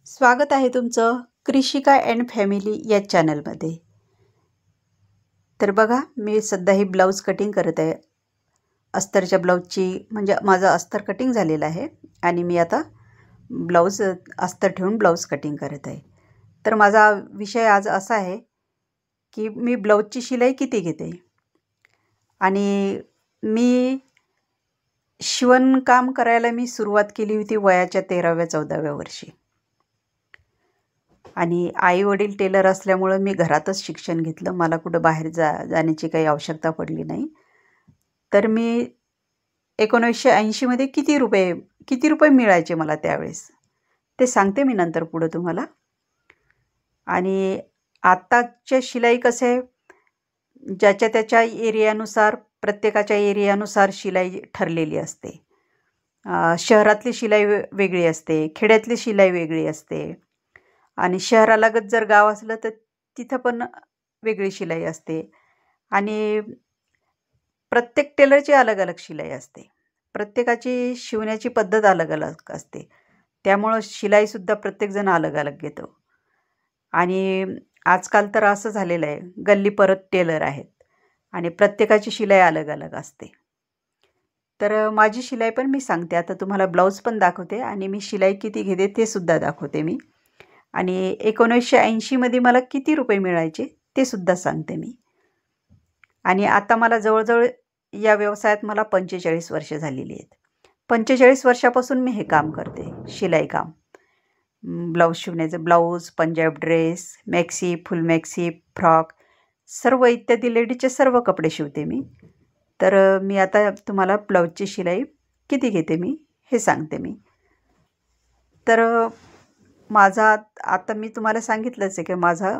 स्वागत आहे तुमचं कृषिका अँड फॅमिली या चॅनलमध्ये। तर बघा, मी सध्या ही ब्लाऊज कटिंग करत आहे। अस्तरच्या ब्लाऊजची म्हणजे माझं अस्तर कटिंग झालेलं आहे आणि मी आता ब्लाऊज अस्तर ठेवून ब्लाऊज कटिंग करत आहे। तर माझा विषय आज असा आहे की मी ब्लाऊजची शिलाई किती घेते आणि मी शिवणकाम करायला सुरुवात केली होती वयाच्या 13व्या-14व्या वर्षी। आणि आई वडील टेलर असल्यामुळे मी घरातच शिक्षण घेतलं। मला कुठं बाहेर जाण्याची काही आवश्यकता पडली नाही। तर मी 1980 मध्ये किती रुपये मिळायचे मला त्यावेळेस ते सांगते मी नंतर पुढे तुम्हाला। आणि आताच्या शिलाई कसे आहे, ज्याच्या त्याच्या एरियानुसार प्रत्येकाच्या एरियानुसार शिलाई ठरलेली असते। शहरातली शिलाई वेगळी असते, खेड्यातली शिलाई वेगळी असते आणि शहरालगत जर गाव असलं तर तिथं पण वेगळी शिलाई असते आणि प्रत्येक टेलरची अलग अलग शिलाई असते। प्रत्येकाची शिवण्याची पद्धत अलग अलग असते, त्यामुळे शिलाईसुद्धा प्रत्येकजण अलग अलग घेतो। आणि आजकाल तर असं झालेलं आहे, गल्ली परत टेलर आहेत आणि प्रत्येकाची शिलाई अलग अलग असते। तर माझी शिलाई पण मी सांगते आता तुम्हाला, ब्लाऊज पण दाखवते आणि मी शिलाई किती घेते ते सुद्धा दाखवते मी। आणि 1980 मध्ये मला किती रुपये मिळायचे ते सुद्धा सांगते मी। आणि आता मला जवळजवळ या व्यवसायात मला 45 वर्ष झालेली आहेत। 45 वर्षापासून मी हे काम करते, शिलाई काम। ब्लाऊज शिवण्याचं, blouse, Punjab dress, maxi, full maxi, frock सर्व इत्यादी लेडीजचे सर्व कपडे शिवते मी। तर मी आता तुम्हाला ब्लाऊजची शिलाई किती घेते मी हे सांगते मी। तर माझा आता मी तुम्हाला सांगितलंच आहे की माझा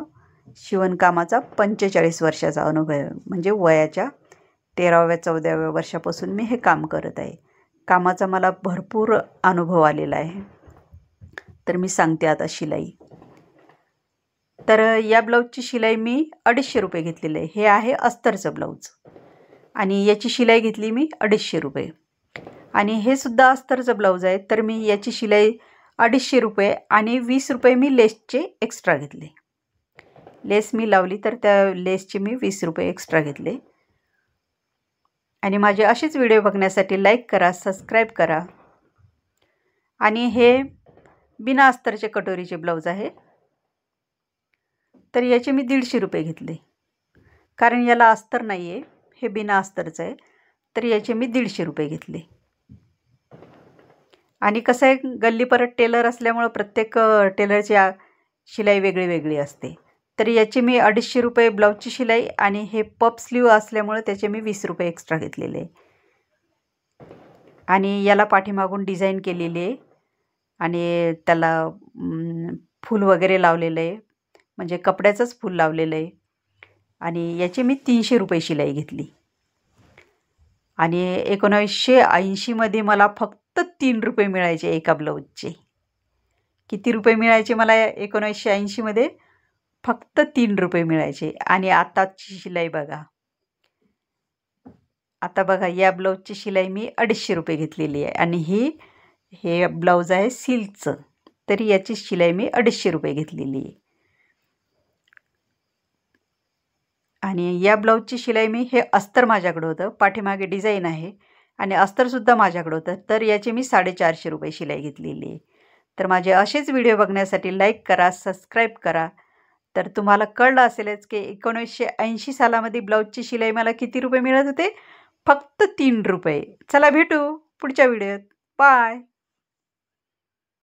शिवणकामाचा 45 वर्षाचा अनुभव आहे, म्हणजे वयाच्या 13व्या-14व्या वर्षापासून मी हे काम करत आहे। कामाचा मला भरपूर अनुभव आलेला आहे। तर मी सांगते आता शिलाई। तर या ब्लाऊजची शिलाई मी 250 रुपये घेतलेली आहे। हे आहे अस्तरचं ब्लाऊज आणि याची शिलाई घेतली मी 250 रुपये। आणि हे सुद्धा अस्तरचं ब्लाऊज आहे, तर मी याची शिलाई 250 रुपये आणि 20 रुपये मी लेसचे एक्स्ट्रा घेतले। लेस मी लावली तर त्या लेसचे मी 20 रुपये एक्स्ट्रा घेतले। आणि माझे असेच व्हिडिओ बघण्यासाठी लाईक करा, सबस्क्राईब करा। आणि हे बिना अस्तरचे कटोरीचे ब्लाऊज आहे, तर याचे मी 150 रुपये घेतले, कारण याला अस्तर नाही आहे, हे बिना अस्तरचं आहे, तर याचे मी 150 रुपये घेतले। आणि कसं आहे, गल्ली परत टेलर असल्यामुळे प्रत्येक टेलरची शिलाई वेगळी वेगळी असते। तर याची मी 250 रुपये ब्लाऊजची शिलाई आणि हे पप स्लीव असल्यामुळे त्याचे मी 20 रुपये एक्स्ट्रा घेतलेले। आणि याला पाठीमागून डिझाईन केलेली आहे आणि त्याला फूल वगैरे लावलेलं आहे, म्हणजे कपड्याचंच फूल लावलेलं आहे। आणि याची मी 300 रुपये शिलाई घेतली। आणि 1980 मध्ये मला फक्त 3 रुपये मिळायचे एका ब्लाऊजचे। किती रुपये मिळायचे मला 1980 मध्ये? फक्त 3 रुपये मिळायचे। आणि आताची शिलाई बघा, आता बघा या ब्लाऊजची शिलाई मी 250 रुपये घेतलेली आहे आणि हे ब्लाऊज आहे सिल्कचं, तरी याची शिलाई मी 250 रुपये घेतलेली आहे। आणि या ब्लाऊजची शिलाई मी, हे अस्तर माझ्याकडं होतं, पाठीमागे डिझाईन आहे आणि अस्तरसुद्धा माझ्याकडं होतं, तर याची मी 450 रुपये शिलाई घेतलेली आहे। तर माझे असेच व्हिडिओ बघण्यासाठी लाईक करा, सबस्क्राईब करा। तर तुम्हाला कळलं असेलच की 1980 सालामध्ये ब्लाऊजची शिलाई मला किती रुपये मिळत होते? फक्त 3 रुपये। चला भेटू पुढच्या व्हिडिओत, बाय।